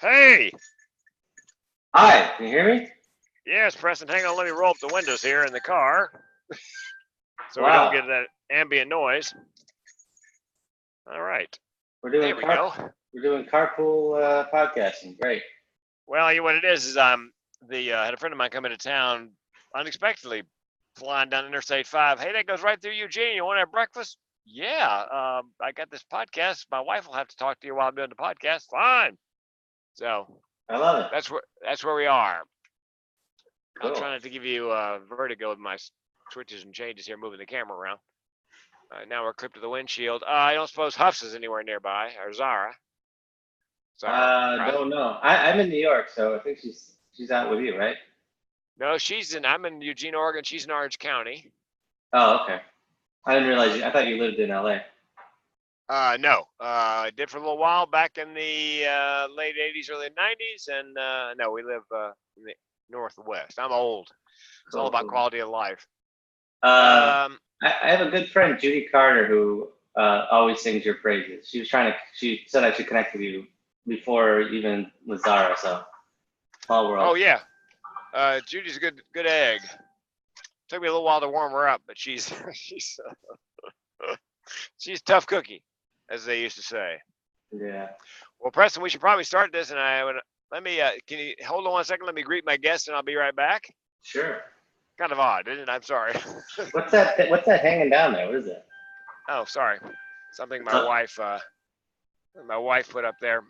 Hey! Hi, can you hear me? Yes, Preston, hang on, let me roll up the windows here in the car so we Wow. don't get that ambient noise. All right. We're doing There we go. We're doing carpool podcasting. Great. Well, what it is I'm had a friend of mine come into town unexpectedly, flying down Interstate 5. Hey, that goes right through Eugene. You want to have breakfast? Yeah. I got this podcast. My wife will have to talk to you while I'm doing the podcast. Fine. So I love it. that's where we are. Cool. I'll try not to give you vertigo with my switches and changes here, moving the camera around. Now we're clipped to the windshield. I don't suppose Huffs is anywhere nearby, or Zara. Don't know. I'm in New York, so I think she's out with you, right? No, I'm in Eugene, Oregon. She's in Orange County. Oh, okay. I didn't realize I thought you lived in LA. No, I did for a little while back in the late 80s, early 90s, and no, we live in the Northwest. I'm old. It's all about quality of life. I have a good friend, Judy Carter, who always sings your praises. She said I should connect with you before even with Zara, so small world. Oh yeah, Judy's a good egg. Took me a little while to warm her up, but she's she's a tough cookie, as they used to say. Yeah. Well, Preston, we should probably start this, and let me. Can you hold on 1 second? Let me greet my guest, and I'll be right back. Sure. Kind of odd, isn't it? I'm sorry. What's that hanging down there? What is it? Oh, sorry. Something my wife put up there.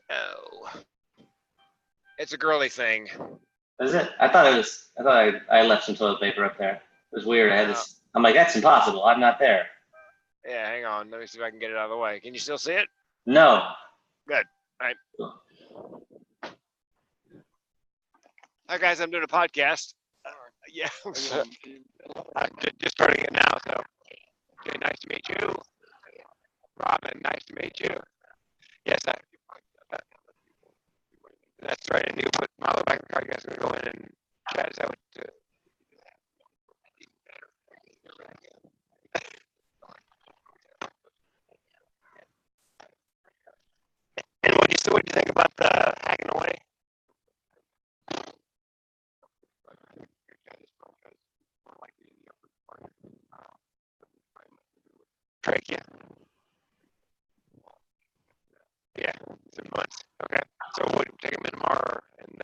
Oh, it's a girly thing. Is it? I thought I left some toilet paper up there. It was weird. I had this. I'm like, that's impossible. I'm not there. Yeah, hang on. Let me see if I can get it out of the way. Can you still see it? No. Good. All right. Cool. Hi guys, I'm doing a podcast. Yeah. I'm just starting it now. So, okay, nice to meet you. Robin, nice to meet you. Yes, that's right. And you put my back in the car. You guys are going to go in and chat. Is that what? And what do you think about the hacking away? Trachea. Yeah, 7 months. Okay. So we'll take him in tomorrow and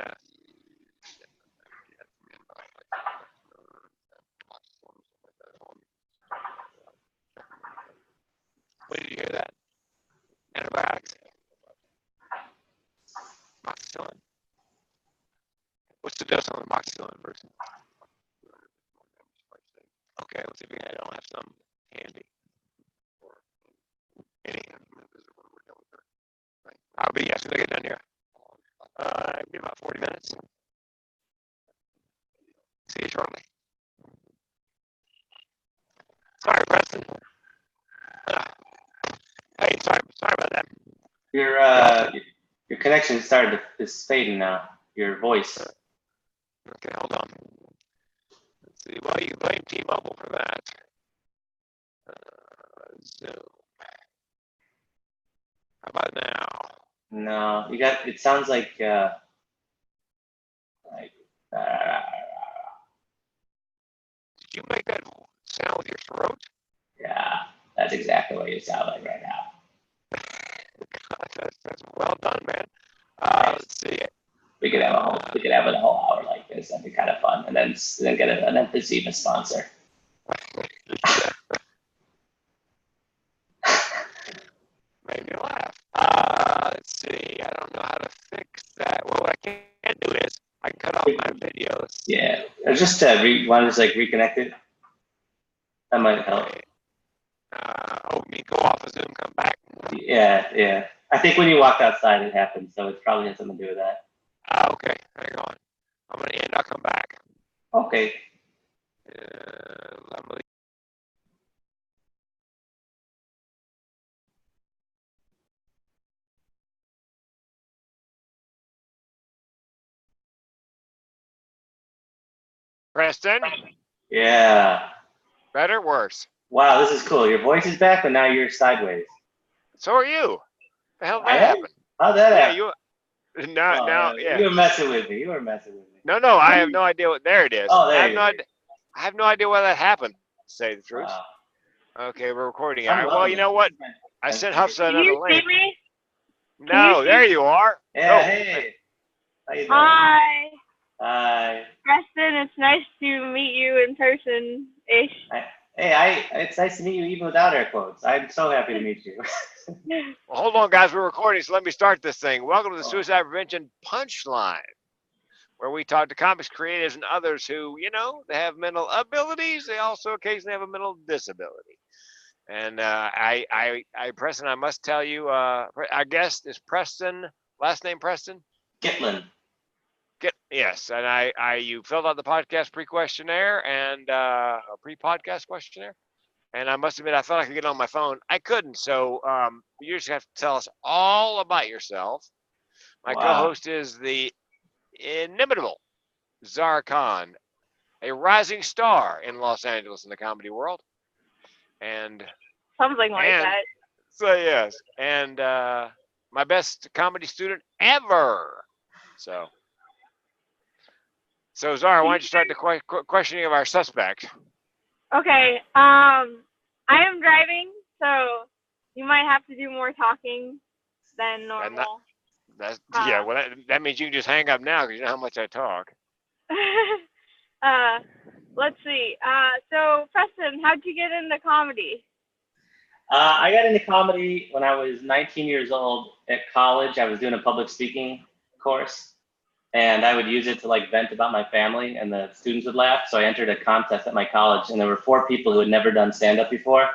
when did you hear that? Antibiotics. Moxicillin. What's the dose on the moxicillin version? Okay, let's see if I don't have some handy. I'll be as soon as I get done here. It'll be about 40 minutes. See you shortly. Sorry, Preston. Hey, sorry about that. Your connection started is fading now. Your voice. Okay, hold on. Let's see. Well, you can blame T-Mobile for that. Zoom. How about now? No, it sounds like Did you make that sound with your throat? Yeah, that's exactly what you sound like right now. God, that's well done, man. Let's see. We could have a whole hour like this. That'd be kind of fun, and then get an emphysema sponsor. Made me laugh. Let's see. I don't know how to fix that. Well, what I can do is I can cut off my videos. Yeah, just want to just reconnect it. That might help. Me go off of Zoom, come back. Yeah. I think when you walked outside, it happened, so it probably has something to do with that. Okay. Hang on. I'm gonna end. I'll come back. Okay. Preston? Yeah. Better, worse? Wow, this is cool. Your voice is back, but now you're sideways. So are you. The hell did that happen? How'd that happen? No, yeah. You were messing with me. You were messing with me. No, I have no idea what. There it is. Oh, I there have you no go. idea. I have no idea why that happened. To say the truth. Wow. Okay, we're recording. All I'm right. Well, you loving it. know what? This is I my sent favorite. Hufsa Can another you see link. me? Can you No, see there me? you are. Yeah, Oh, hey. How you doing? Hi, Hi. Preston. It's nice to meet you in person-ish. It's nice to meet you even without air quotes. I'm so happy to meet you. well, hold on, guys. We're recording, so let me start this thing. Welcome to the Oh. Suicide Prevention Punchline, where we talk to comics creators and others who, they have mental abilities. They also occasionally have a mental disability. And Preston, I must tell you, our guest is Preston. Last name Preston. Gitlin. Yes, and you filled out the podcast pre-questionnaire and pre-podcast questionnaire, and I must admit I thought I could get on my phone. I couldn't, so you just have to tell us all about yourself. My Wow. co-host is the inimitable Zara Khan, a rising star in Los Angeles in the comedy world, and Something like that. so yes, and my best comedy student ever. So Zara, why don't you start the questioning of our suspect? Okay. I am driving, so you might have to do more talking than normal. Yeah. Well, that means you can just hang up now because you know how much I talk. Let's see. So Preston, how'd you get into comedy? I got into comedy when I was 19 years old at college. I was doing a public speaking course, and I would use it to like vent about my family, and the students would laugh. So I entered a contest at my college, and there were 4 people who had never done stand-up before.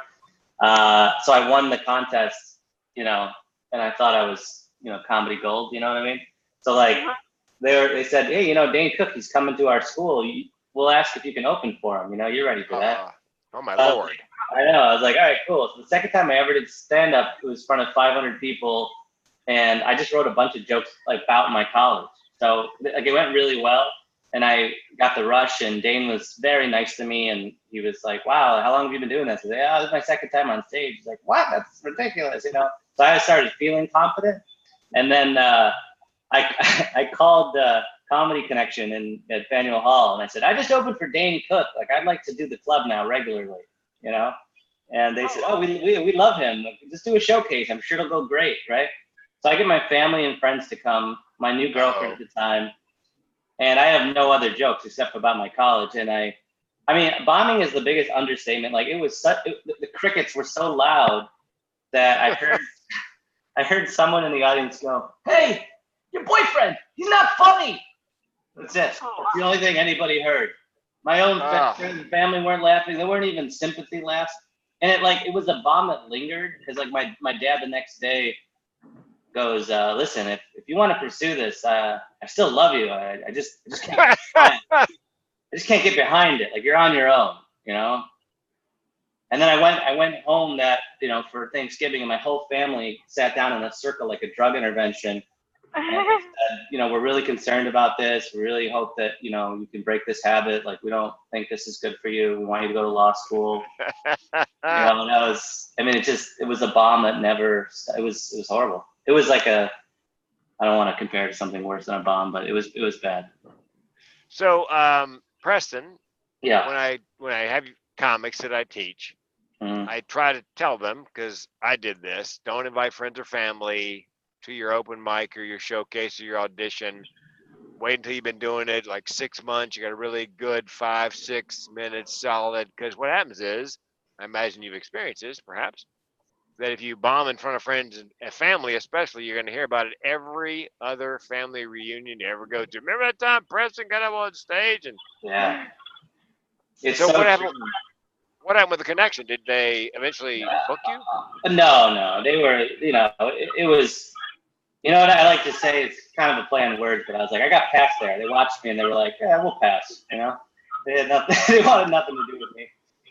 So I won the contest, and I thought I was, comedy gold. You know what I mean? So like, they said, hey, Dane Cook, he's coming to our school. We'll ask if you can open for him. You're ready for that. Oh my Lord. I know. I was like, all right, cool. So the second time I ever did stand up, it was in front of 500 people, and I just wrote a bunch of jokes about my college. So like it went really well, and I got the rush. And Dane was very nice to me, and he was like, "Wow, how long have you been doing this?" I was like, "Oh, this is my second time on stage." He's like, "What? That's ridiculous," So I started feeling confident, and then I called Comedy Connection at Faneuil Hall, and I said, "I just opened for Dane Cook. Like, I'd like to do the club now regularly." And they said, "Oh, we love him. Just do a showcase. I'm sure it'll go great, right?" So I get my family and friends to come, my new girlfriend at the time, and I have no other jokes except about my college. And I mean, bombing is the biggest understatement. Like the crickets were so loud that I heard someone in the audience go, "Hey, your boyfriend, he's not funny." That's it. That's the only thing anybody heard. My own friends and family weren't laughing. They weren't even sympathy laughs. And it was a bomb that lingered because like my dad the next day goes, "Listen, if you want to pursue this, I still love you. I just can't I just can't get behind it. Like you're on your own, And then I went home that, for Thanksgiving, and my whole family sat down in a circle like a drug intervention. And they said, "We're really concerned about this. We really hope that, you can break this habit. Like, we don't think this is good for you. We want you to go to law school." And that was, it was a bomb that never, it was horrible. It was like I don't want to compare it to something worse than a bomb, but it was bad. So, Preston, yeah, when I have comics that I teach, I try to tell them, because I did this, don't invite friends or family to your open mic or your showcase or your audition. Wait until you've been doing it like 6 months. You got a really good 5-6 minutes solid. Because what happens is, I imagine you've experienced this, perhaps, that if you bomb in front of friends and family, especially, you're going to hear about it every other family reunion you ever go to. Remember that time Preston got up on stage? And yeah. so what happened? What happened with the connection? Did they eventually book you? No. They were, it was, what I like to say, it's kind of a play on words, but I was like, I got past there. They watched me and they were like, "Yeah, we'll pass." They had nothing. They wanted nothing to do with me.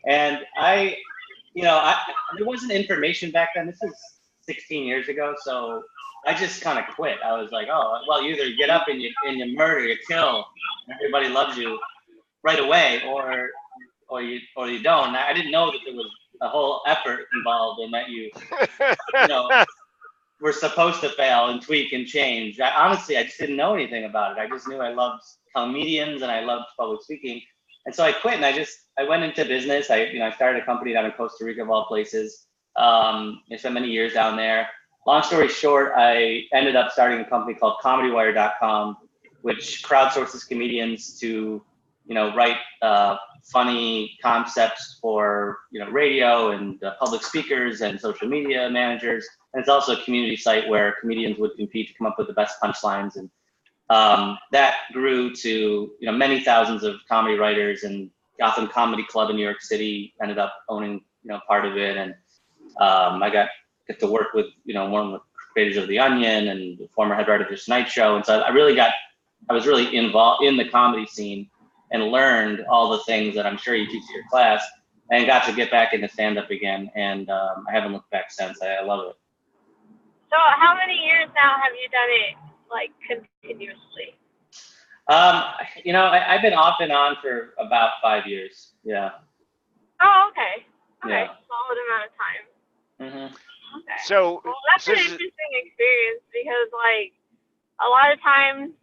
And there wasn't information back then. This is 16 years ago, so I just kind of quit. I was like, "Oh, well, you either get up and you murder, you kill, and everybody loves you right away, or you don't." I didn't know that there was a whole effort involved, and that you were supposed to fail and tweak and change. Honestly, I just didn't know anything about it. I just knew I loved comedians and I loved public speaking. And so I quit and I went into business. I started a company down in Costa Rica of all places. I spent many years down there. Long story short, I ended up starting a company called ComedyWire.com, which crowdsources comedians to, write funny concepts for, radio and public speakers and social media managers. And it's also a community site where comedians would compete to come up with the best punchlines. And that grew to, many thousands of comedy writers, and Gotham Comedy Club in New York City ended up owning, part of it. And I get to work with, one of the creators of The Onion and the former head writer of The Tonight Show. And so I was really involved in the comedy scene and learned all the things that I'm sure you teach in your class, and got to get back into stand-up again. And I haven't looked back since. I love it. So how many years now have you done it, like, continuously? I've been off and on for about 5 years. Yeah. Oh, okay. Okay, Yeah. solid amount of time. Mm-hmm. Okay. So Well, that's an interesting experience, because, like, a lot of times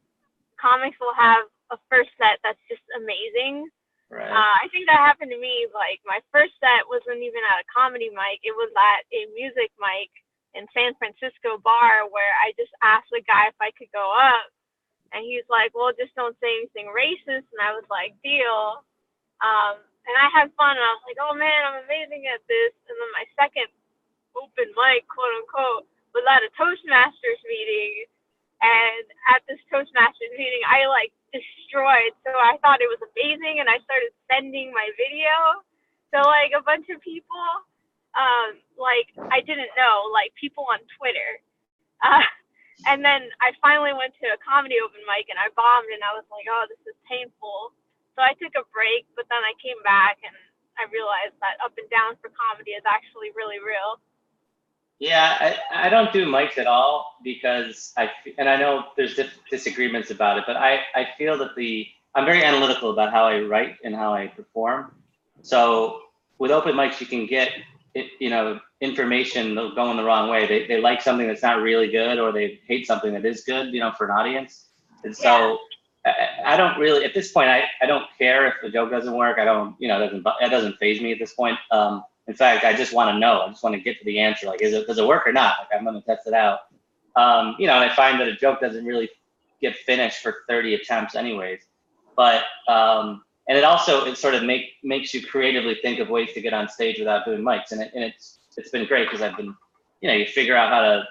comics will have a first set that's just amazing. Right. I think that happened to me. Like, my first set wasn't even at a comedy mic. It was at a music mic in San Francisco bar, where I just asked the guy if I could go up. And he's like, well, just don't say anything racist. And I was like, deal. And I had fun. And I was like, oh, man, I'm amazing at this. And then my second open mic, quote unquote, was at a Toastmasters meeting. And at this Toastmasters meeting, I, like, destroyed. So I thought it was amazing. And I started sending my video to, like, a bunch of people. Like, I didn't know, like, people on Twitter. And then I finally went to a comedy open mic, and I bombed, and I was like, oh, this is painful. So I took a break, but then I came back, and I realized that up and down for comedy is actually really real. Yeah, I don't do mics at all, because I know there's disagreements about it, but I feel that I'm very analytical about how I write and how I perform. So with open mics, you can get information going the wrong way. They like something that's not really good, or they hate something that is good, for an audience. And so I don't really, at this point, I don't care if the joke doesn't work. I don't, it doesn't faze me at this point. In fact, I just want to know. I just want to get to the answer. Like, does it work or not? Like, I'm going to test it out. And I find that a joke doesn't really get finished for 30 attempts anyways. But, and it sort of makes you creatively think of ways to get on stage without doing mics. And it's been great, because I've been, you figure out how to,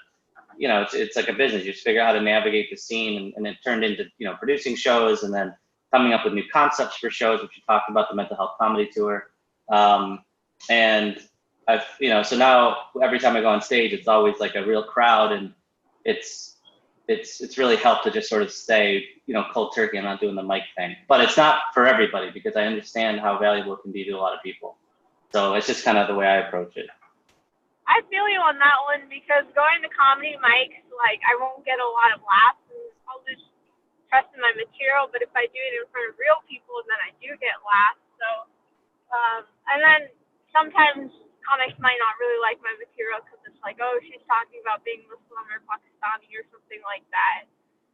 it's like a business. You just figure out how to navigate the scene, and it turned into, producing shows, and then coming up with new concepts for shows, which you talked about, the mental health comedy tour. And I've, so now every time I go on stage, it's always like a real crowd, and it's really helped to just sort of stay, cold turkey. I'm not doing the mic thing, but it's not for everybody, because I understand how valuable it can be to a lot of people. So it's just kind of the way I approach it. I feel you on that one, because going to comedy mics, like, I won't get a lot of laughs, and I'll just trust in my material. But if I do it in front of real people, then I do get laughs. So, and then sometimes comics might not really like my material, because it's like, oh, she's talking about being Muslim or Pakistani or something like that.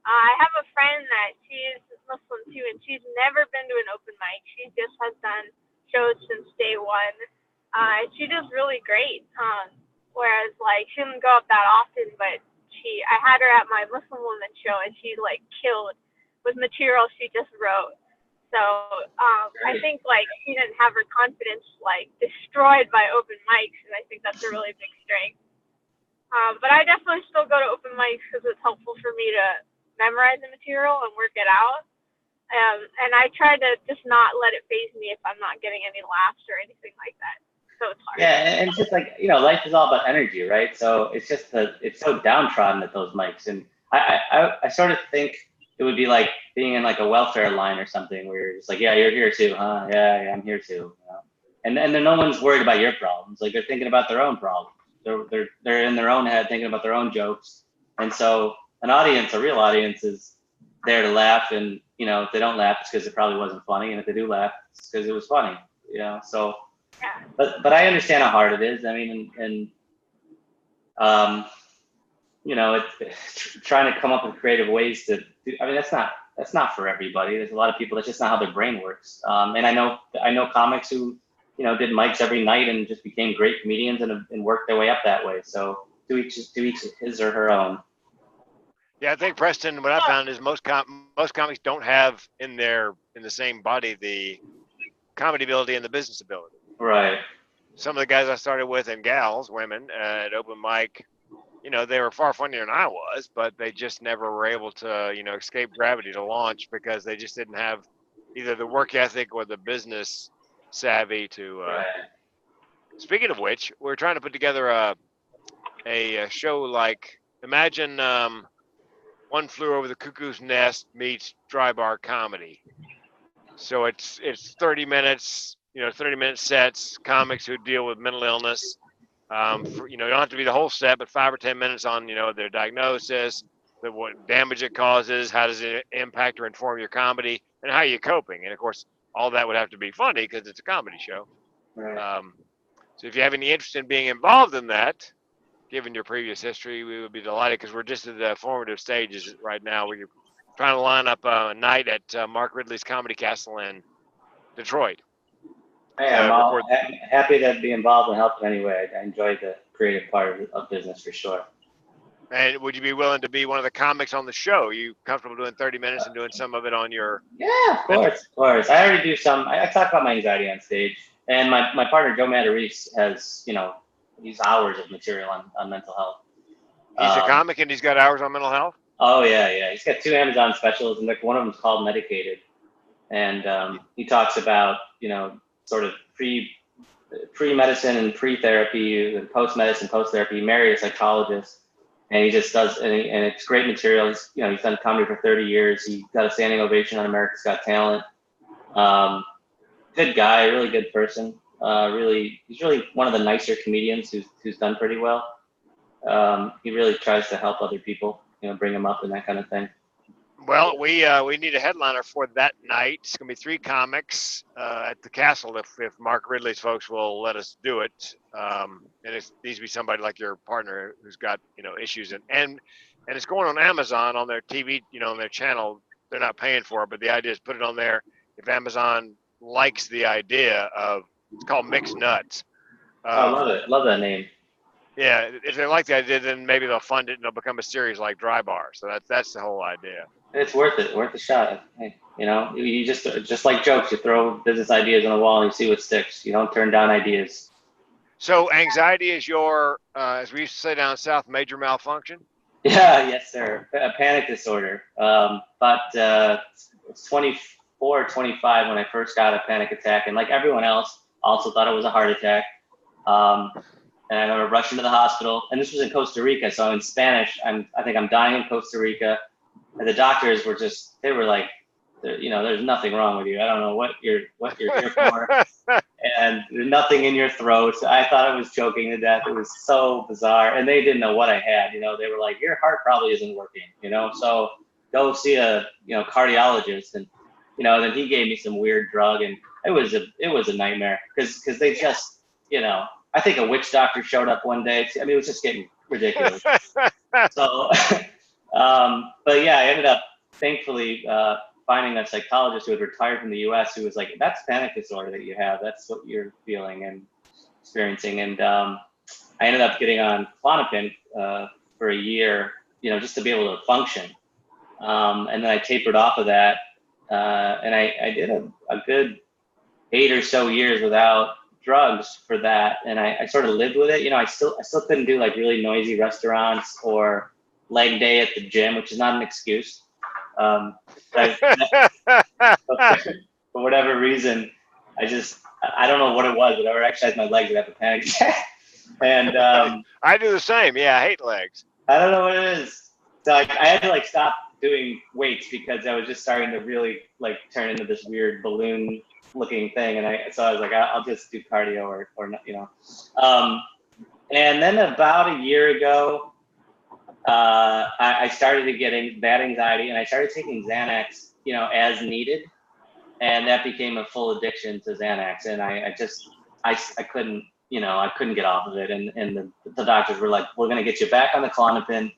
I have a friend that she is Muslim too, and she's never been to an open mic. She just has done shows since day one. She does really great. Whereas, like, she didn't go up that often, but I had her at my Muslim woman show, and she, like, killed with material she just wrote. So I think, like, she didn't have her confidence, like, destroyed by open mics, and I think that's a really big strength. But I definitely still go to open mics, because it's helpful for me to memorize the material and work it out. And I try to just not let it faze me if I'm not getting any laughs or anything like that. So it's hard. Yeah, and it's just like, life is all about energy, right? So it's just it's so downtrodden at those mics. And I sort of think it would be like being in like a welfare line or something, where you're just like, yeah, you're here too, huh? Yeah, I'm here too. And then no one's worried about your problems. Like, they're thinking about their own problems. They're in their own head thinking about their own jokes. And so a real audience is there to laugh. And, if they don't laugh, it's because it probably wasn't funny. And if they do laugh, it's because it was funny, so. But I understand how hard it is. I mean, and it's trying to come up with creative ways to do. I mean, that's not for everybody. There's a lot of people that's just not how their brain works. And I know comics who, did mics every night and just became great comedians and worked their way up that way. So to each his or her own. Yeah, I think Preston. What I found is most comics don't have in the same body the comedy ability and the business ability. Right. Some of the guys I started with and gals, women at open mic, they were far funnier than I was, but they just never were able to, escape gravity to launch because they just didn't have either the work ethic or the business savvy to. Right. Speaking of which, we're trying to put together a show like imagine One Flew Over the Cuckoo's Nest meets Dry Bar Comedy. So it's 30 minutes, 30-minute sets, comics who deal with mental illness. You don't have to be the whole set, but 5 or 10 minutes on, their diagnosis, what damage it causes, how does it impact or inform your comedy, and how you're coping. And of course, all that would have to be funny because it's a comedy show. Right. So if you have any interest in being involved in that, given your previous history, we would be delighted because we're just at the formative stages right now. We're trying to line up a night at Mark Ridley's Comedy Castle in Detroit. Hey, I'm all happy to be involved and help in any way. I enjoy the creative part of business for sure. And would you be willing to be one of the comics on the show? Are you comfortable doing 30 minutes and doing some of it on your... Yeah, of course. I already do some. I talk about my anxiety on stage. And my partner, Joe Matarese, has, these hours of material on mental health. He's a comic and he's got hours on mental health? Oh, yeah. He's got 2 Amazon specials, and one of them's called Medicated. And he talks about, sort of pre-medicine and pre-therapy and post-medicine, post-therapy. He married a psychologist, and he just does, and it's great material. He's done comedy for 30 years. He got a standing ovation on America's Got Talent. Good guy, really good person. He's really one of the nicer comedians who's done pretty well. He really tries to help other people, bring them up and that kind of thing. Well, we need a headliner for that night. It's gonna be 3 comics at the castle if Mark Ridley's folks will let us do it. And it needs to be somebody like your partner who's got issues and it's going on Amazon on their TV, on their channel. They're not paying for it, but the idea is put it on there. If Amazon likes the idea of, it's called Mixed Nuts. I love it. Love that name. Yeah, if they like the idea, then maybe they'll fund it and it'll become a series like Dry Bar. So that's the whole idea. It's worth a shot. Hey, you just like jokes, you throw business ideas on the wall and you see what sticks. You don't turn down ideas. So anxiety is your, as we used to say down south, major malfunction? Yeah, yes, sir. A panic disorder. But it's 24, 25 when I first got a panic attack, and like everyone else, also thought it was a heart attack. And I remember rushing to the hospital, and this was in Costa Rica, so in Spanish, I think I'm dying in Costa Rica. And the doctors were they were like, there's nothing wrong with you. I don't know what you're here for. And there's nothing in your throat. I thought I was choking to death. It was so bizarre. And they didn't know what I had. They were like, your heart probably isn't working, so go see a, cardiologist. And, then he gave me some weird drug, and it was a nightmare because they just, I think a witch doctor showed up one day. I mean, it was just getting ridiculous. So, but yeah, I ended up thankfully finding a psychologist who had retired from the U.S. who was like, that's panic disorder that you have. That's what you're feeling and experiencing. And I ended up getting on Klonopin for a year, just to be able to function. And then I tapered off of that. And I did a good 8 or so years without drugs for that. And I sort of lived with it. I still couldn't do like really noisy restaurants or leg day at the gym, which is not an excuse. For whatever reason, I don't know what it was, but I would exercise my legs, I'd have a panic attack. And I do the same. Yeah, I hate legs. I don't know what it is. So I had to stop doing weights because I was just starting to really turn into this weird balloon looking thing. And so I was like, I'll just do cardio or not, and then about a year ago, I started to get bad anxiety, and I started taking Xanax, as needed, and that became a full addiction to Xanax. And I couldn't, I couldn't get off of it. And the doctors were like, we're going to get you back on the Klonopin.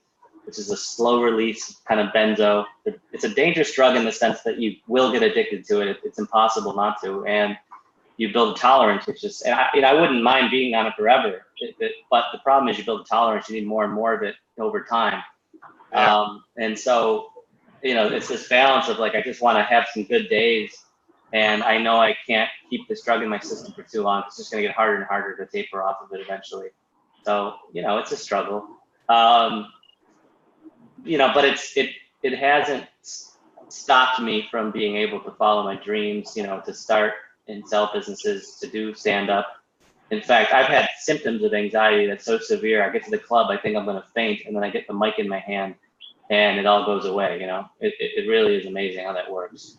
which is a slow release kind of benzo. It's a dangerous drug in the sense that you will get addicted to it. It's impossible not to. And you build a tolerance, which is, and I wouldn't mind being on it forever. But the problem is you build a tolerance, you need more and more of it over time. Yeah. And so, it's this balance of like, I just want to have some good days. And I know I can't keep this drug in my system for too long. It's just going to get harder and harder to taper off of it eventually. So, it's a struggle. But it hasn't stopped me from being able to follow my dreams, to start and sell businesses, to do stand-up. In fact, I've had symptoms of anxiety that's so severe. I get to the club, I think I'm going to faint, and then I get the mic in my hand, and it all goes away. It really is amazing how that works.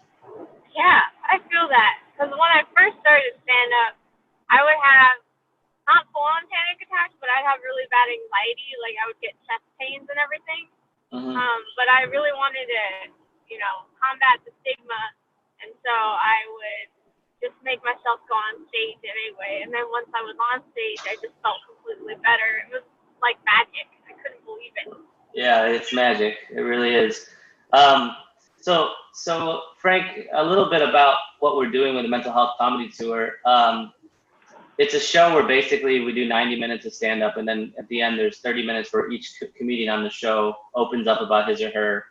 Yeah, I feel that. Because when I first started stand-up, I would have not full-on panic attacks, but I'd have really bad anxiety. Like, I would get chest pains and everything. Mm-hmm. But I really wanted to, combat the stigma, and so I would just make myself go on stage anyway. And then once I was on stage, I just felt completely better. It was like magic. I couldn't believe it. Yeah, it's magic. It really is. So Frank, a little bit about what we're doing with the Mental Health Comedy Tour. It's a show where basically we do 90 minutes of stand-up, and then at the end there's 30 minutes where each comedian on the show opens up about his or her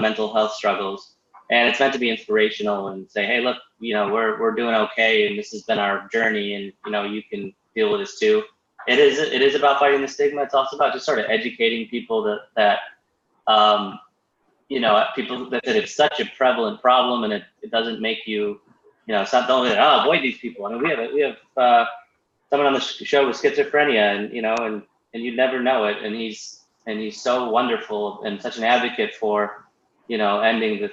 mental health struggles. And it's meant to be inspirational and say, hey, look, we're doing okay, and this has been our journey, and you can deal with this too. It is about fighting the stigma. It's also about just sort of educating people that people that it's such a prevalent problem, and it doesn't make you, it's not only avoid these people. I mean, we have someone on the show with schizophrenia, and you never know it, and he's so wonderful and such an advocate for ending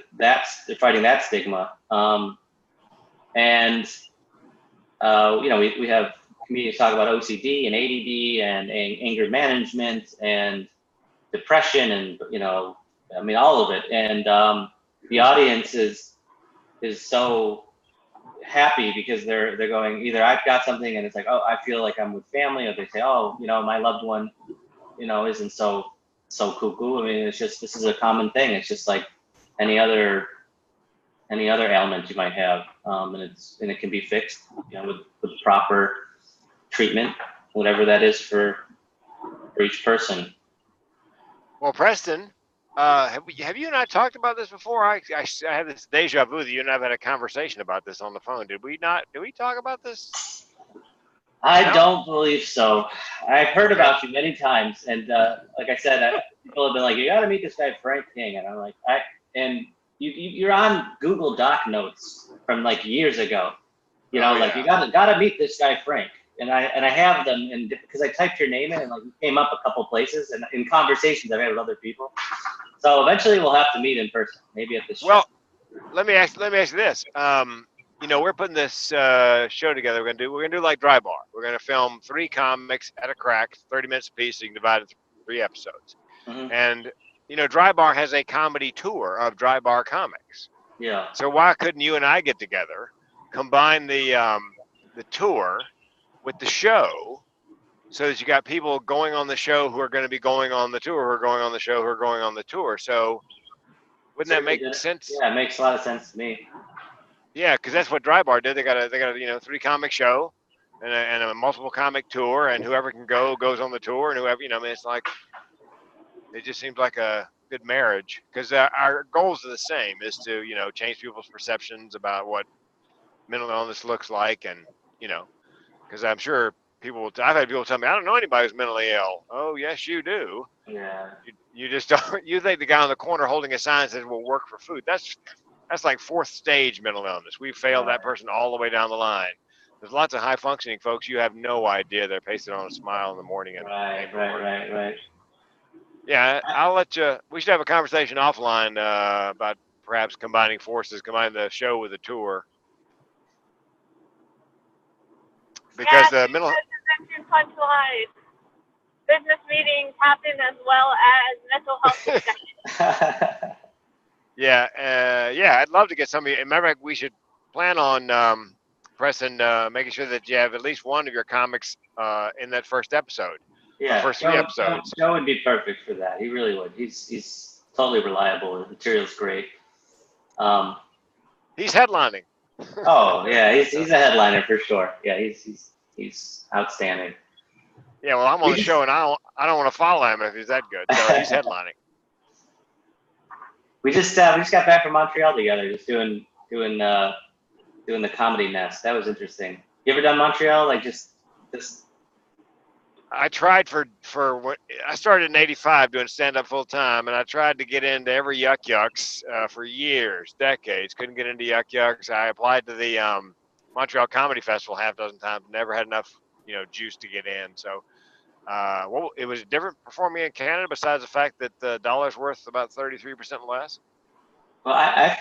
fighting that stigma. We have comedians talk about OCD and ADD and anger management and depression and all of it. And the audience is so happy because they're going, either I've got something and it's like, oh, I feel like I'm with family, or they say, oh, my loved one, isn't so cuckoo. I mean, it's just, this is a common thing. It's just like any other ailment you might have, and it can be fixed, with proper treatment, whatever that is for each person. Well, Preston, have you and I talked about this before? I have this deja vu that you and I have had a conversation about this on the phone. Did we not? Did we talk about this? I don't believe so. I've heard about you many times, and like I said, people have been like, "You got to meet this guy Frank King," and I'm like, you're on Google Doc notes from like years ago, you gotta meet this guy Frank, and I have them, and because I typed your name in, and like you came up a couple places, and in conversations I've had with other people, so eventually we'll have to meet in person, maybe at the show. Well, let me ask you this. We're putting this show together. We're gonna do like Dry Bar. We're gonna film 3 comics at a crack, 30 minutes a piece, so you can divide it into 3 episodes. Mm-hmm. And Dry Bar has a comedy tour of Dry Bar comics. Yeah. So why couldn't you and I get together, combine the tour with the show, so that you got people going on the show who are going to be going on the tour, who are going on the show, who are going on the tour. So wouldn't that make sense? Yeah, it makes a lot of sense to me. Yeah, because that's what Dry Bar did. They got a 3-comic show and a multiple comic tour, and whoever can go goes on the tour, and whoever it's like, it just seems like a good marriage, because our goals are the same, is to change people's perceptions about what mental illness looks like, and because I'm sure I've had people tell me, I don't know anybody who's mentally ill. Oh yes, you do. Yeah. You just don't. You think the guy on the corner holding a sign says we'll work for food. That's like 4th stage mental illness. We failed that person all the way down the line. There's lots of high functioning folks. You have no idea they're pasted on a smile in the morning. And Right. Yeah, I'll let you. We should have a conversation offline about perhaps combining the show with the tour. Because the mental Punchline. Business meetings happen as well as mental health discussions. Yeah, I'd love to get some of you. Remember, we should plan on Preston making sure that you have at least one of your comics in that first episode. Yeah, first 3 episodes. Joe would be perfect for that. He really would. He's totally reliable. The material's great. He's headlining. Oh yeah, he's a headliner for sure. Yeah, he's outstanding. Yeah, well, I'm on the show, and I don't want to follow him if he's that good. So he's headlining. We just got back from Montreal together, just doing the Comedy Nest. That was interesting. You ever done Montreal? Like just. I tried for what I started in '85 doing stand up full time, and I tried to get into every Yuck Yucks for years, decades. Couldn't get into Yuck Yucks. I applied to the Montreal Comedy Festival half a dozen times. Never had enough juice to get in. So it was different performing in Canada. Besides the fact that the dollar's worth about 33% less. Well, I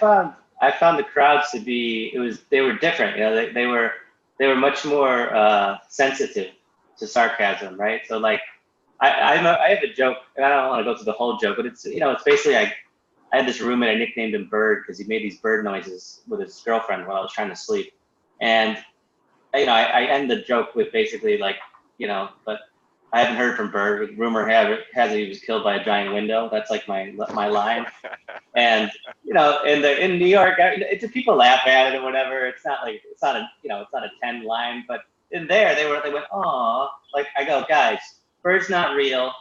found the crowds to be they were different. They were much more sensitive to sarcasm, right? So like, I have a joke, and I don't want to go through the whole joke, but it's basically I had this roommate, I nicknamed him Bird because he made these bird noises with his girlfriend while I was trying to sleep, and I end the joke with basically like, but I haven't heard from Bird. Rumor has it he was killed by a giant window. That's like my line, and in New York, people laugh at it or whatever. It's not a 10 line, but in there they went, "Aw," like I go, guys, Bird's not real.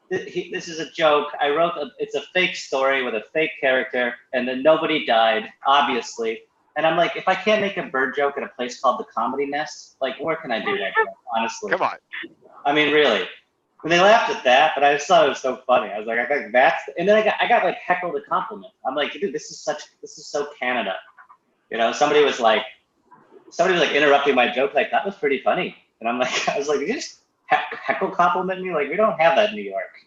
This is a joke. I wrote it's a fake story with a fake character, and then nobody died, obviously. And I'm like, if I can't make a bird joke at a place called the Comedy Nest, like where can I do that? Honestly, Come on. I mean, really. And they laughed at that, but I just thought it was so funny. I was like, and then I got like heckled a compliment. I'm like, dude, this is so Canada. Somebody was like interrupting my joke, like that was pretty funny. And I was like, did you just heckle compliment me? Like we don't have that in New York.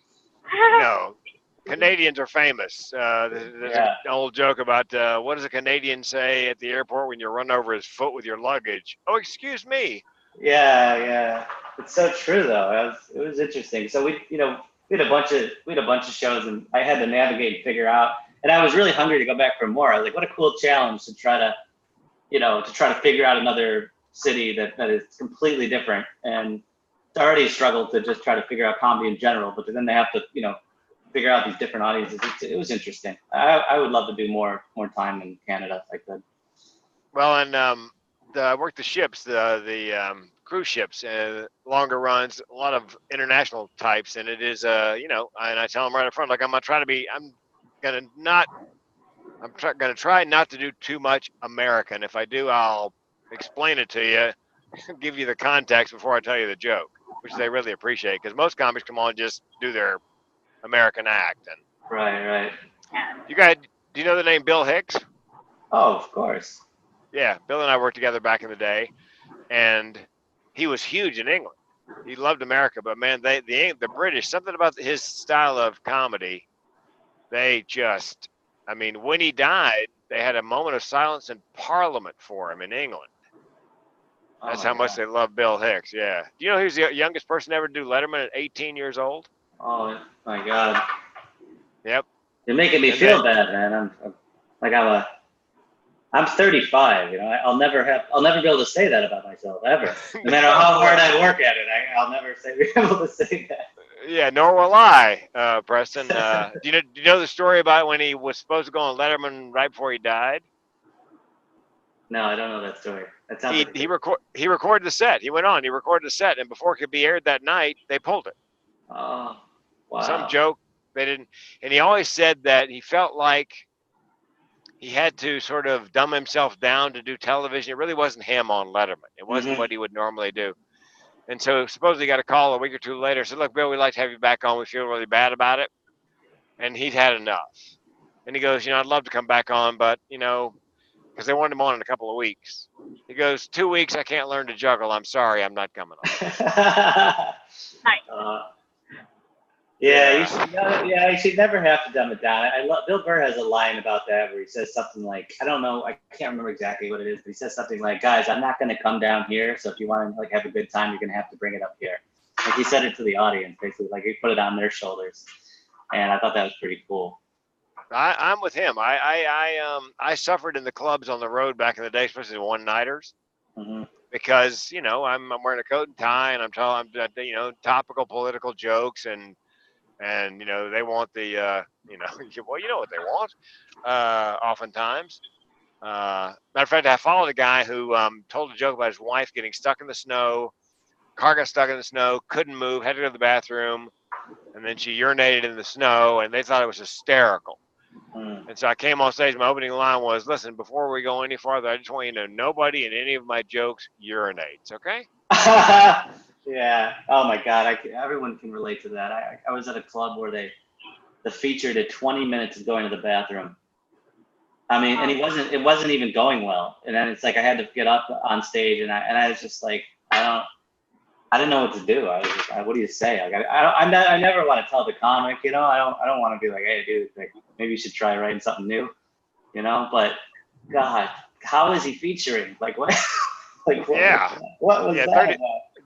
No. Canadians are famous. There's an old joke about what does a Canadian say at the airport when you run over his foot with your luggage? Oh, excuse me. Yeah. It's so true though. It was interesting. So we had a bunch of shows, and I had to navigate and figure out. And I was really hungry to go back for more. I was like, what a cool challenge to try to figure out another city that is completely different. And it's already struggled to just try to figure out comedy in general, but then they have to figure out these different audiences. It was interesting. I would love to do more time in Canada if I could. Well, and I worked the ships, the cruise ships, longer runs, a lot of international types, and it is and I tell them right up front, like I'm gonna try not to do too much American. If I do, I'll explain it to you, give you the context before I tell you the joke, which they really appreciate because most comics come on and just do their American act. And Right. you guys, do you know the name Bill Hicks? Oh, of course. Yeah, Bill and I worked together back in the day, and he was huge in England. He loved America, but man, the British, something about his style of comedy, when he died, they had a moment of silence in Parliament for him in England. That's how much they love Bill Hicks. Yeah. Do you know who's the youngest person ever to do Letterman at 18 years old? Oh my God. Yep. You're making me feel bad, man. I'm 35. I'll never be able to say that about myself ever. No matter how hard I work at it, I'll never be able to say that. Yeah, nor will I, Preston. Do you know the story about when he was supposed to go on Letterman right before he died? No, I don't know that story. That sounds he recorded the set. He went on. He recorded the set, and before it could be aired that night, they pulled it. Oh, wow. Some joke they didn't. And he always said that he felt like he had to sort of dumb himself down to do television. It really wasn't him on Letterman. It wasn't what he would normally do. And so supposedly he got a call a week or two later. Said, "Look, Bill, we'd like to have you back on. We feel really bad about it." And he'd had enough. And he goes, I'd love to come back on, but because they wanted him on in a couple of weeks. He goes, 2 weeks, I can't learn to juggle. I'm sorry, I'm not coming on. You should never have to dumb it down. Bill Burr has a line about that where he says something like, I don't know, I can't remember exactly what it is, but he says something like, guys, I'm not going to come down here, so if you want to have a good time, you're going to have to bring it up here. Like he said it to the audience, basically, like he put it on their shoulders. And I thought that was pretty cool. I'm with him. I suffered in the clubs on the road back in the day, especially the one-nighters. because I'm wearing a coat and tie, and I'm topical political jokes, and they want the well, you know what they want, oftentimes. Matter of fact, I followed a guy who told a joke about his wife getting stuck in the snow. Car got stuck in the snow, couldn't move, had to go to the bathroom, and then she urinated in the snow, and they thought it was hysterical. And so I came on stage. My opening line was, "Listen, before we go any farther, I just want you to know nobody in any of my jokes urinates, okay?" Yeah. Oh my God. Everyone can relate to that. I was at a club where the feature did 20 minutes of going to the bathroom. I mean, and it wasn't even going well. And then it's like I had to get up on stage, and I was just like, I didn't know what to do. I was just, what do you say? Like, I never want to tell the comic, I don't want to be like, hey, dude, like, maybe you should try writing something new, But God, how is he featuring? Like what? Like what? Yeah. What was that? 30,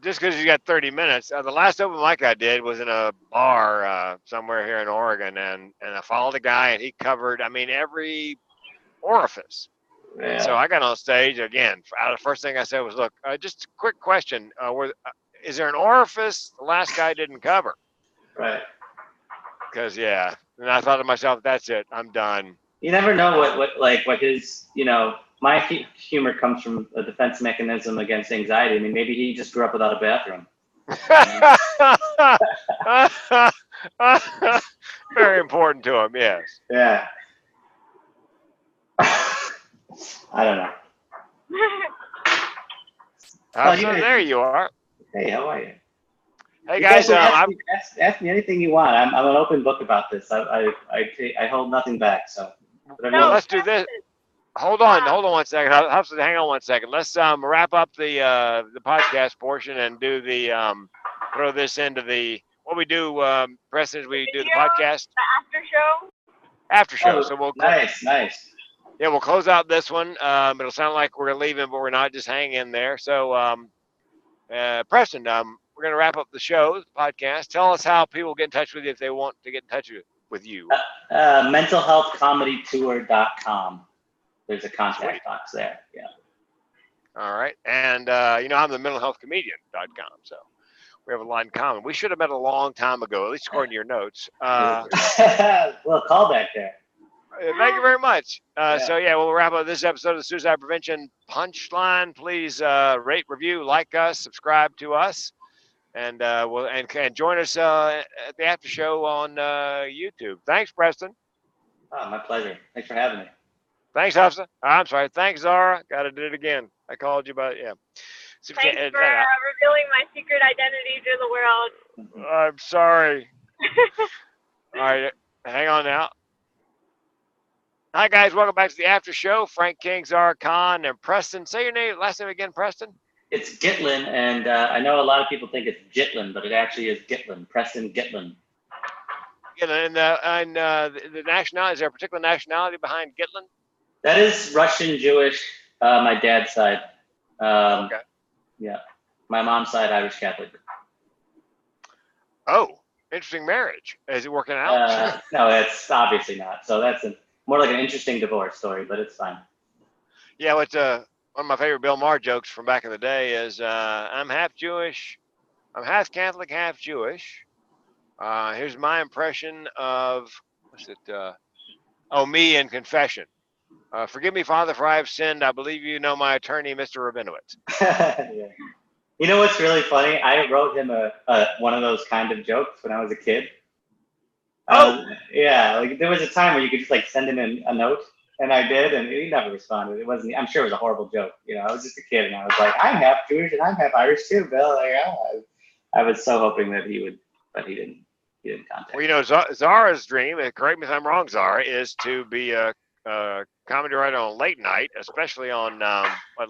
just because you got 30 minutes. The last open mic I did was in a bar somewhere here in Oregon, and I followed a guy, and he covered, every orifice. Yeah. And so I got on stage again. The first thing I said was, "Look, just a quick question: is there an orifice the last guy didn't cover?" Right. Because and I thought to myself, "That's it. I'm done." You never know what his my humor comes from a defense mechanism against anxiety. I mean, maybe he just grew up without a bathroom. Very important to him, yes. Yeah. I don't know. There you are. Hey, how are you? Hey guys, ask me anything you want. I'm an open book about this. I hold nothing back. So. Well, let's do this. Hold on 1 second. Hang on 1 second. Let's wrap up the podcast portion and do the throw this into the what we do. Preston, is we do the podcast. The After show. Oh, So we'll nice. Yeah, we'll close out this one. It'll sound like we're leaving, but we're not. Just hang in there. So, Preston, we're going to wrap up the show, the podcast. Tell us how people get in touch with you if they want to get in touch with you. Mentalhealthcomedytour.com. There's a contact box there. Yeah. All right. And, I'm the mentalhealthcomedian.com. So we have a lot in common. We should have met a long time ago, at least according to your notes. Well, callback there. Thank you very much. So we'll wrap up this episode of the Suicide Prevention Punchline. Please rate, review, like us, subscribe to us, and join us at the after show on YouTube. Thanks, Preston. Oh, my pleasure. Thanks for having me. Thanks, Hafsa. I'm sorry. Thanks, Zara. Got to do it again. I called you, but yeah. Thanks for revealing my secret identity to the world. I'm sorry. All right, hang on now. Hi, guys. Welcome back to the after show. Frank King, Zara Khan, and Preston. Say your last name again, Preston. It's Gitlin, and I know a lot of people think it's Jitlin, but it actually is Gitlin. Preston Gitlin. And the nationality, is there a particular nationality behind Gitlin? That is Russian Jewish, my dad's side. Okay. Yeah. My mom's side, Irish Catholic. Oh, interesting marriage. Is it working out? No, it's obviously not. So that's more like an interesting divorce story, but it's fine. Yeah, one of my favorite Bill Maher jokes from back in the day is, I'm half Jewish, I'm half Catholic, half Jewish. Here's my impression of, me in confession. Forgive me, Father, for I have sinned. I believe you know my attorney, Mr. Rabinowitz. Yeah. You know what's really funny? I wrote him one of those kind of jokes when I was a kid. Yeah, like there was a time where you could just like send him a note, and I did, and he never responded. It wasn't. I'm sure it was a horrible joke. I was just a kid, and I was like, I'm half Jewish and I'm half Irish too, Bill. Like, I was so hoping that he would, but he didn't. He didn't contact. Well, Zara's dream, and correct me if I'm wrong, Zara, is to be a comedy writer on late night, especially on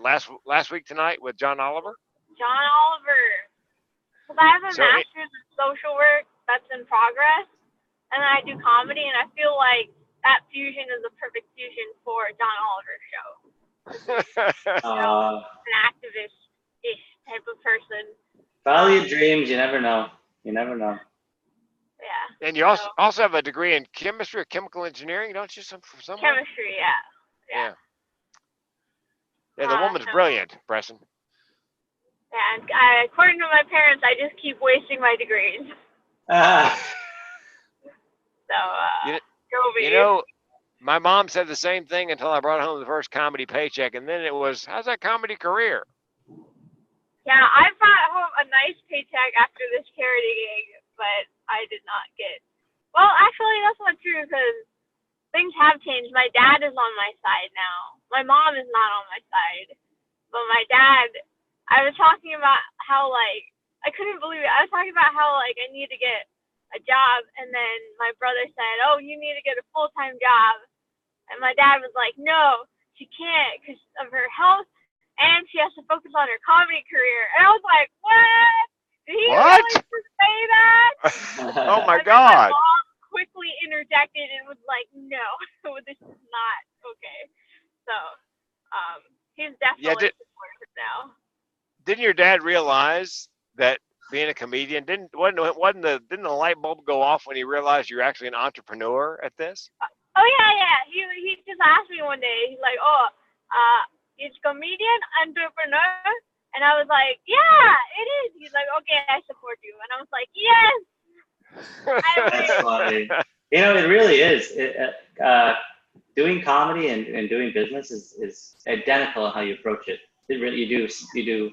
last week tonight with John Oliver. John Oliver. Because I have a master's in social work that's in progress, and then I do comedy, and I feel like that fusion is a perfect fusion for John Oliver's show. An activist-ish type of person. Follow your dreams. You never know. Yeah. And you also have a degree in chemistry or chemical engineering, don't you? Somewhere? Chemistry, yeah. Yeah, the woman's brilliant, Preston. And according to my parents, I just keep wasting my degrees. So, go me. You know, my mom said the same thing until I brought home the first comedy paycheck, and then it was, "How's that comedy career?" Yeah, I brought home a nice paycheck after this charity gig, but I did not get. Well, actually, that's not true because things have changed. My dad is on my side now. My mom is not on my side, but my dad. I was talking about how I couldn't believe it. I was talking about how I need to get a job, and then my brother said, "Oh, you need to get a full-time job," and my dad was like, "No, she can't because of her health, and she has to focus on her comedy career." And I was like, "What? Did he What? really just say that?" Oh my And then my God! mom quickly interjected and was like, "No, this is not okay." So, he's Yeah, definitely supportive now. didn't your dad realize that being a comedian didn't the light bulb go off when he realized you're actually an entrepreneur at this? Oh yeah. He just asked me one day. He's like, "Oh, is comedian entrepreneur?" And I was like, "Yeah, it is." He's like, "Okay, I support you." And I was like, "Yes, I That's win." funny. You know, it really is. Doing comedy and doing business is identical how you approach it. It really, you do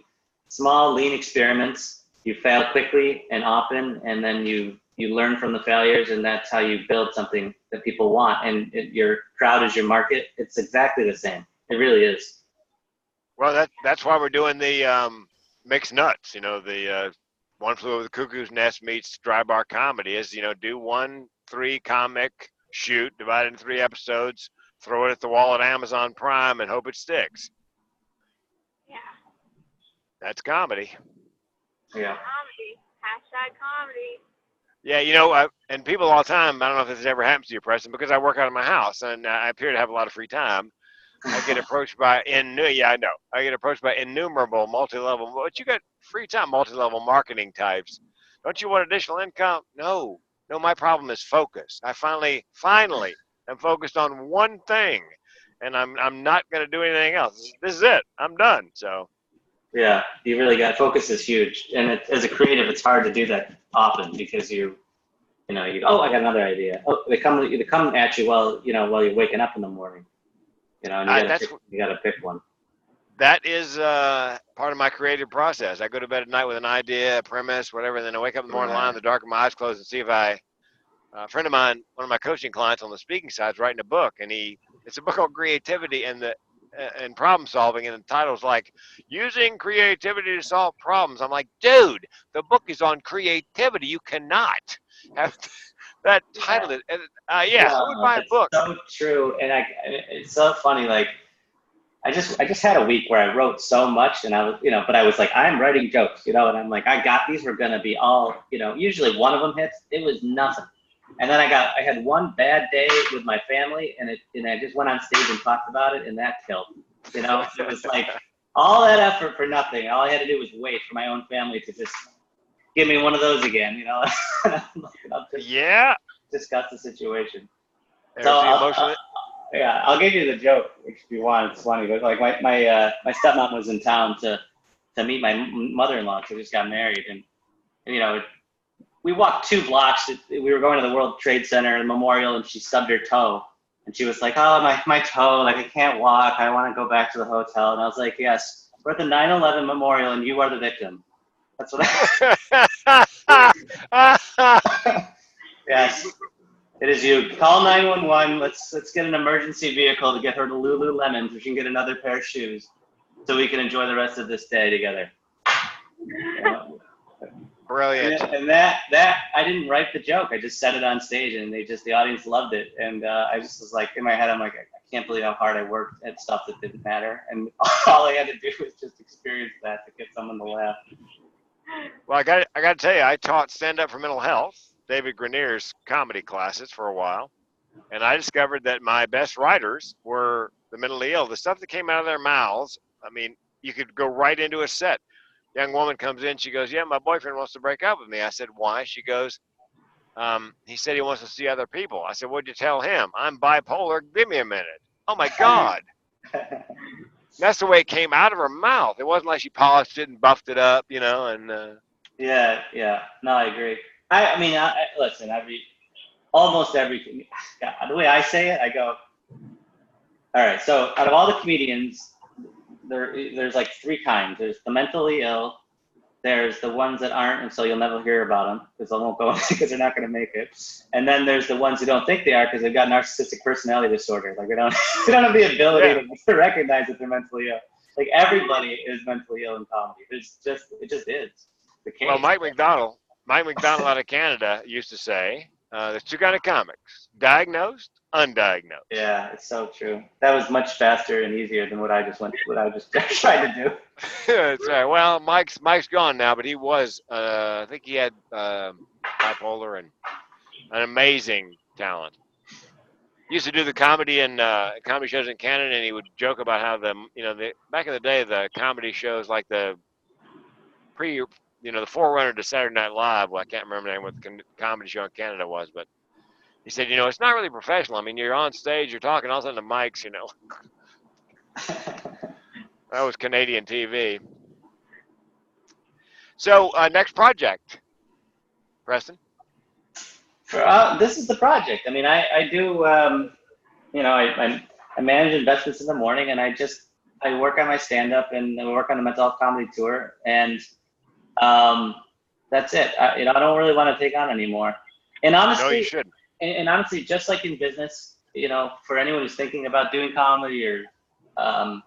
small, lean experiments. You fail quickly and often, and then you learn from the failures, and that's how you build something that people want. And your crowd is your market. It's exactly the same. It really is. Well, that's why we're doing the mixed nuts. You know, the One Flew Over the Cuckoo's Nest meets dry bar comedy is, do 1-3 comic shoot, divide it into 3 episodes, throw it at the wall at Amazon Prime, and hope it sticks. Yeah, That's comedy. Yeah. comedy. Hashtag comedy. Yeah, and people all the time, I don't know if this ever happens to you, Preston, because I work out of my house and I appear to have a lot of free time. I get approached by I get approached by innumerable multi-level. But you got free time, multi-level marketing types. Don't you want additional income? No. My problem is focus. I finally am focused on one thing, and I'm not going to do anything else. This is it. I'm done. So. Yeah, you really got focus is huge, and as a creative, it's hard to do that often because you oh, I got another idea. Oh, they come at you while you're waking up in the morning. And you gotta pick one. That is part of my creative process. I go to bed at night with an idea, a premise, whatever, and then I wake up in the morning, lie in the dark, with my eyes closed, and see if a friend of mine, one of my coaching clients on the speaking side, is writing a book, and it's a book called Creativity and Problem Solving, and the title's like Using Creativity to Solve Problems. I'm like, dude, the book is on creativity. You cannot have that title. Who would buy a book? So true, and it's so funny. Like I just had a week where I wrote so much, and I was but I was like, I'm writing jokes, and I'm like, I got these were gonna be all usually one of them hits. It was nothing. And then I had one bad day with my family, and I just went on stage and talked about it, and that killed. It was like all that effort for nothing. All I had to do was wait for my own family to just give me one of those again. I'll discuss the situation. I'll give you the joke if you want. It's funny, but like my stepmom was in town to meet my mother-in-law. She just got married, and we walked 2 blocks. We were going to the World Trade Center Memorial, and she stubbed her toe. And she was like, "Oh, my toe, like I can't walk. I want to go back to the hotel." And I was like, "Yes, we're at the 9/11 Memorial, and you are the victim." That's what Yes, it is you. Call 911. Let's get an emergency vehicle to get her to Lululemon so she can get another pair of shoes, so we can enjoy the rest of this day together. Brilliant. And that I didn't write the joke. I just said it on stage, and the audience loved it. And I just was like, in my head, I'm like, I can't believe how hard I worked at stuff that didn't matter. And all I had to do was just experience that to get someone to laugh. Well, I got to tell you, I taught stand up for mental health, David Grenier's comedy classes for a while, and I discovered that my best writers were the mentally ill. The stuff that came out of their mouths, I mean, you could go right into a set. Young woman comes in, she goes, "Yeah, my boyfriend wants to break up with me." I said, "Why?" She goes, "He said he wants to see other people." I said, "What'd you tell him?" "I'm bipolar. Give me a minute." Oh my God. That's the way it came out of her mouth. It wasn't like she polished it and buffed it up, you know. And Yeah. No, I agree. I mean, listen. Almost everything. God, the way I say it, I go, all right. So out of all the comedians, there's like three kinds. There's the mentally ill. There's the ones that aren't, and so you'll never hear about them because they won't go because they're not going to make it. And then there's the ones who don't think they are because they've got narcissistic personality disorder. Like they don't have the ability to recognize that they're mentally ill. Like everybody is mentally ill in comedy. It just is the case. well, Mike McDonald out of Canada used to say, "There's two kind of comics: diagnosed, undiagnosed." Yeah, it's so true. That was much faster and easier than what I just tried to do. That's right. Well, Mike's gone now, but he was. I think he had bipolar and an amazing talent. He used to do the comedy and comedy shows in Canada, and he would joke about how back in the day the comedy shows like the the forerunner to Saturday Night Live. Well, I can't remember the name what the comedy show in Canada was, but he said, it's not really professional. I mean, you're on stage, you're talking, all of a sudden the mics, That was Canadian TV. So, next project, Preston. This is the project. I mean, I do, I manage investments in the morning, and I work on my stand-up and I work on the mental health comedy tour, and that's it. I don't really want to take on anymore. And honestly, No, you shouldn't. And honestly, just like in business, for anyone who's thinking about doing comedy or, I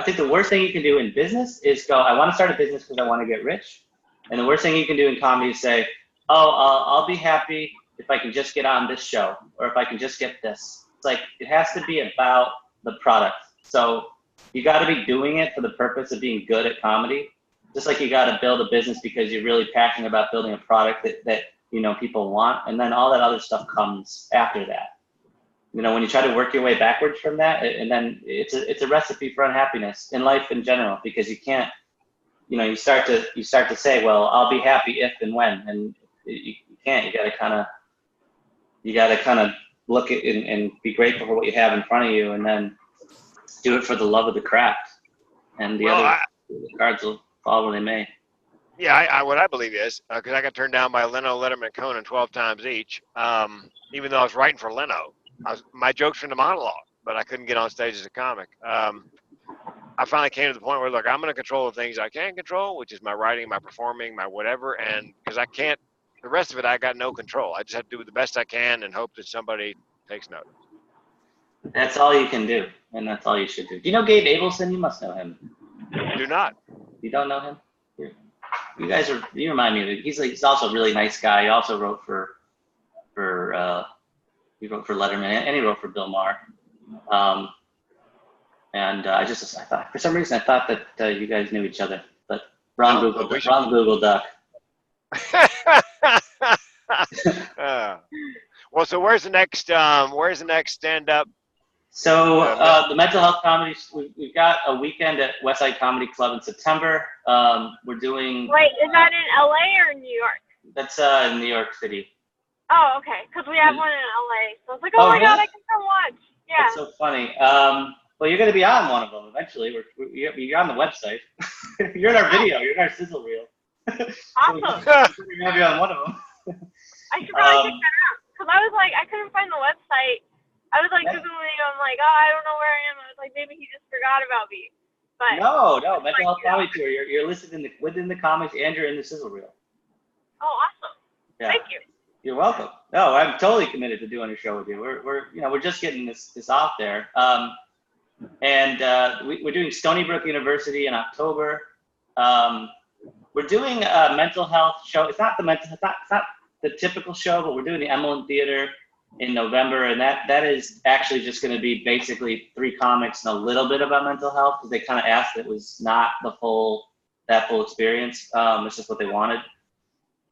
think the worst thing you can do in business is go, I want to start a business because I want to get rich. And the worst thing you can do in comedy is say, oh, I'll be happy if I can just get on this show or if I can just get this. It's like, it has to be about the product. So you got to be doing it for the purpose of being good at comedy. Just like you got to build a business because you're really passionate about building a product that people want. And then all that other stuff comes after that. When you try to work your way backwards from that, and then it's a recipe for unhappiness in life in general, because you can't, you start to say, well, I'll be happy if and when, and you can't. You got to kind of look at and be grateful for what you have in front of you, and then do it for the love of the craft, and the cards will fall where they may. Yeah, what I believe is, because I got turned down by Leno, Letterman, and Conan 12 times each, even though I was writing for Leno. My jokes from the monologue, but I couldn't get on stage as a comic. I finally came to the point where, look, I'm going to control the things I can control, which is my writing, my performing, my whatever, and because I can't, the rest of it, I got no control. I just have to do the best I can and hope that somebody takes notice. That's all you can do, and that's all you should do. Do you know Gabe Abelson? You must know him. Do not. You don't know him? You remind me of it. He's also a really nice guy. He also wrote for Letterman, and he wrote for Bill Maher. And I thought, for some reason, I thought that you guys knew each other. But wrong Google Duck. Well, so where's the next stand-up? So the mental health comedy, we've got a weekend at Westside Comedy Club in September. We're doing. Wait, is that in LA or New York? That's in New York City. Oh, okay. Because we have one in LA, so I was like, oh my really? God, I can come watch. Yeah. That's so funny. Well, you're going to be on one of them eventually. You're on the website. You're in our video. You're in our sizzle reel. Awesome. We're going to be on one of them. I should probably check that out. Because I was like, I couldn't find the website. I was like, Googling, I'm like, oh, I don't know where I am. I was like, maybe he just forgot about me. But No, mental health comedy tour. You're listed within the comics, and you're in the sizzle reel. Oh, awesome. Yeah. Thank you. You're welcome. No, I'm totally committed to doing a show with you. We're just getting this out there. And we're doing Stony Brook University in October. We're doing a mental health show. It's not the typical show, but we're doing the Emlyn Theater in November, and that is actually just going to be basically 3 comics and a little bit about mental health, because they kind of asked. It was not that full experience. It's just what they wanted.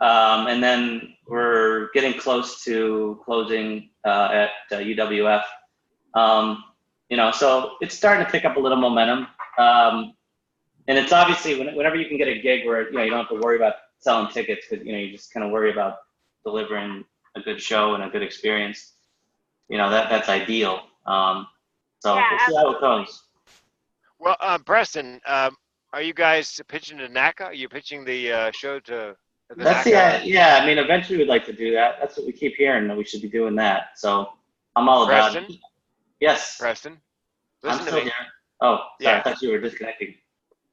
And then we're getting close to closing at UWF. So it's starting to pick up a little momentum. And it's obviously whenever you can get a gig where you don't have to worry about selling tickets, because you just kind of worry about delivering a good show and a good experience. That's ideal. So we'll see how it goes. Well, Preston, are you guys pitching to NACA? Are you pitching the show to the That's NACA? yeah. I mean, eventually we'd like to do that. That's what we keep hearing, that we should be doing that. So I'm all about it. Preston, Yes, Preston, I'm listen to still me. here. Oh, sorry, Yeah. I thought you were disconnecting.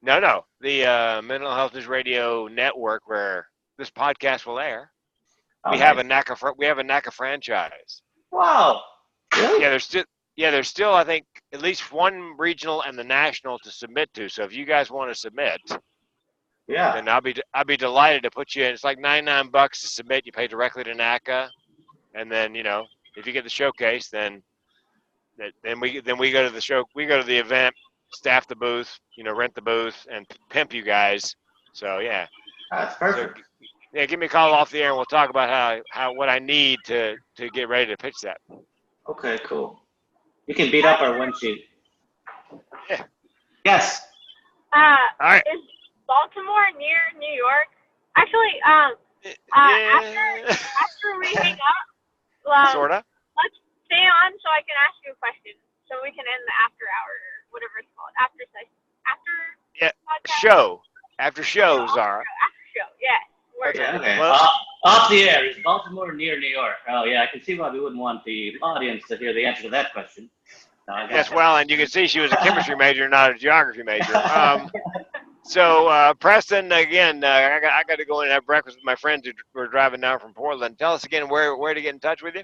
No. The Mental Health News Radio network where this podcast will air. Oh, We have nice. we have a NACA franchise. Wow. Really? Yeah, there's still I think at least one regional and the national to submit to. So if you guys want to submit, Yeah. then I'll be delighted to put you in. It's like $99 to submit. You pay directly to NACA, and then if you get the showcase, then we go to the show. We go to the event, staff the booth, rent the booth, and pimp you guys. So yeah. That's perfect. So, yeah, give me a call off the air, and we'll talk about how what I need to get ready to pitch that. Okay, cool. You can beat up our one sheet. Yeah. Yes. All right. Is Baltimore near New York? Actually, Yeah. after we hang up, Sorta. let's stay on so I can ask you a question, so we can end the after hour or whatever it's called, after Yeah. podcast. Show after show, Zara. After show, yes. Okay. Well- Off the air. Is Baltimore near New York? Oh yeah, I can see why we wouldn't want the audience to hear the answer to that question. No, I got Yes, you. well, and you can see she was a chemistry major, not a geography major. So Preston, again, I got to go in and have breakfast with my friends who are driving down from Portland. Tell us again where to get in touch with you.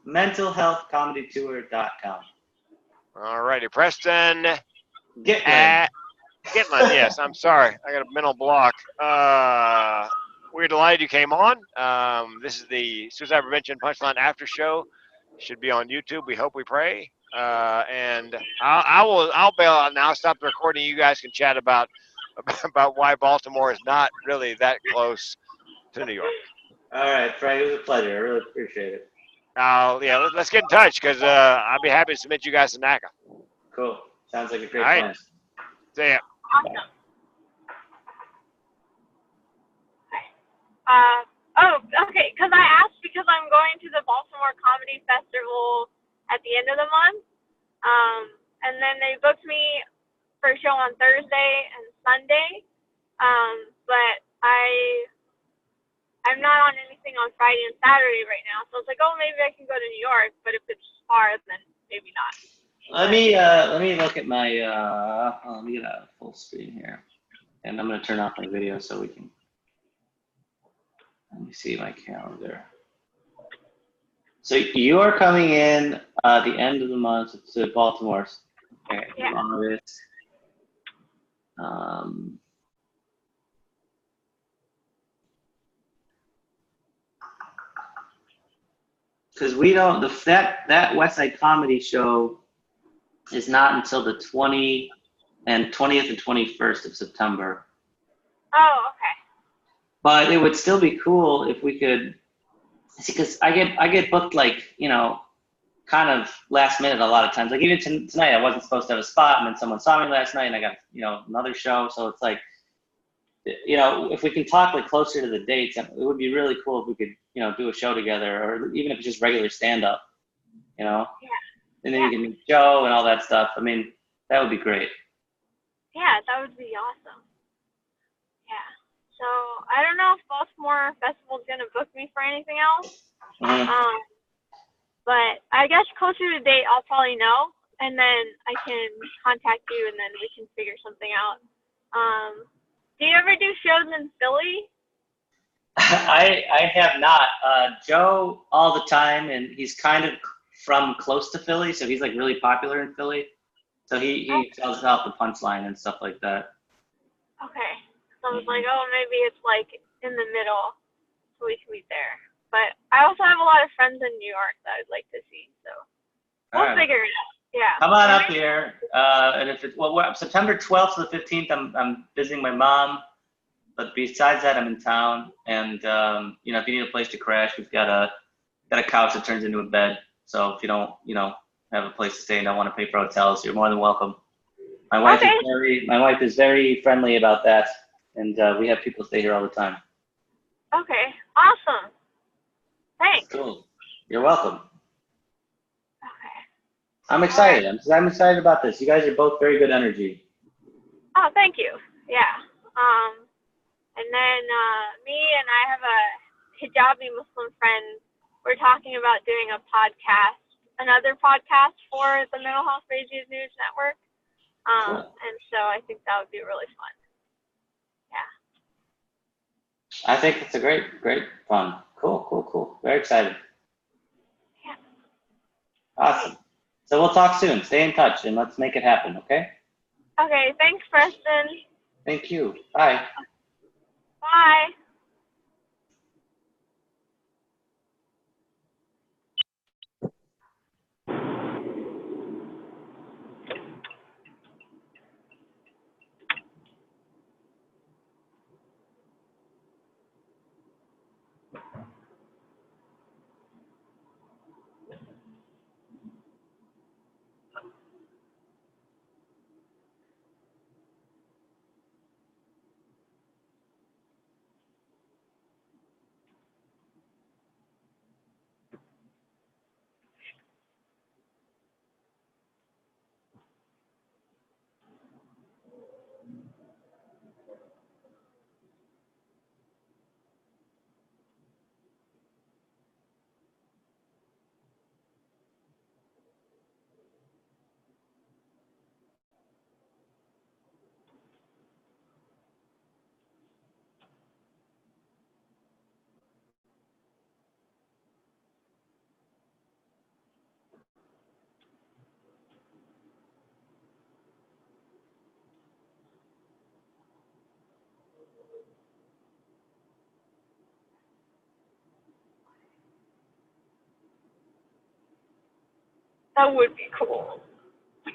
mentalhealthcomedytour.com. All righty, Preston. Get At Agitlin, yes. I'm sorry, I got a mental block. We're delighted you came on. This is the Suicide Prevention Punchline After Show. Should be on YouTube. We hope, we pray. And I'll bail out now. Stop the recording. You guys can chat about why Baltimore is not really that close to New York. All right, Frank, it was a pleasure. I really appreciate it. Yeah, let's get in touch because I'd be happy to submit you guys to NACA. Cool. Sounds like a great All right. plan. See ya. Awesome. Okay, because I asked because I'm going to the Baltimore Comedy Festival at the end of the month, and then they booked me for a show on Thursday and Sunday, but I'm not on anything on Friday and Saturday right now, so I was like, oh, maybe I can go to New York, but if it's far, then maybe not. Let me look at my let me get a full screen here, and I'm gonna turn off my video so we can. Let me see my calendar. So you are coming in the end of the month to Baltimore. Okay, Yeah. August. Because we don't that West Side Comedy show is not until the 20th and 21st of September. Oh, okay. But it would still be cool if we could see, because I get booked kind of last minute a lot of times. Like even tonight, I wasn't supposed to have a spot, and then someone saw me last night, and I got another show. So it's like, if we can talk like closer to the dates, it would be really cool if we could do a show together, or even if it's just regular stand up, Yeah. and then you can meet Joe and all that stuff. I mean, that would be great. Yeah, that would be awesome. Yeah. So I don't know if Baltimore Festival is gonna book me for anything else. Mhm. But I guess closer to the date, I'll probably know, and then I can contact you, and then we can figure something out. Do you ever do shows in Philly? I have not. Joe all the time, and he's kind of from close to Philly, so he's like really popular in Philly. So he sells out the Punchline and stuff like that. Okay. So I was like, oh, maybe it's like in the middle, so we can meet there. But I also have a lot of friends in New York that I'd like to see, so we'll All right. figure it out. Yeah. Come on up here, and if it's September 12th to the 15th, I'm visiting my mom. But besides that, I'm in town, and if you need a place to crash, we've got a couch that turns into a bed. So if you don't have a place to stay and don't want to pay for hotels, you're more than welcome. My wife is very friendly about that, and we have people stay here all the time. Okay. Awesome. Thanks. Cool. You're welcome. Okay. I'm excited. I'm excited about this. You guys are both very good energy. Oh, thank you. Yeah. And then me and I have a hijabi Muslim friend. We're talking about doing a podcast, another podcast for the Mental Health Radios News Network. Cool. And so I think that would be really fun. Yeah. I think it's a great fun. Cool. Very excited. Yeah. Awesome. So we'll talk soon. Stay in touch and let's make it happen, okay? Okay, thanks, Preston. Thank you. Bye. Bye. That would be cool. Yeah.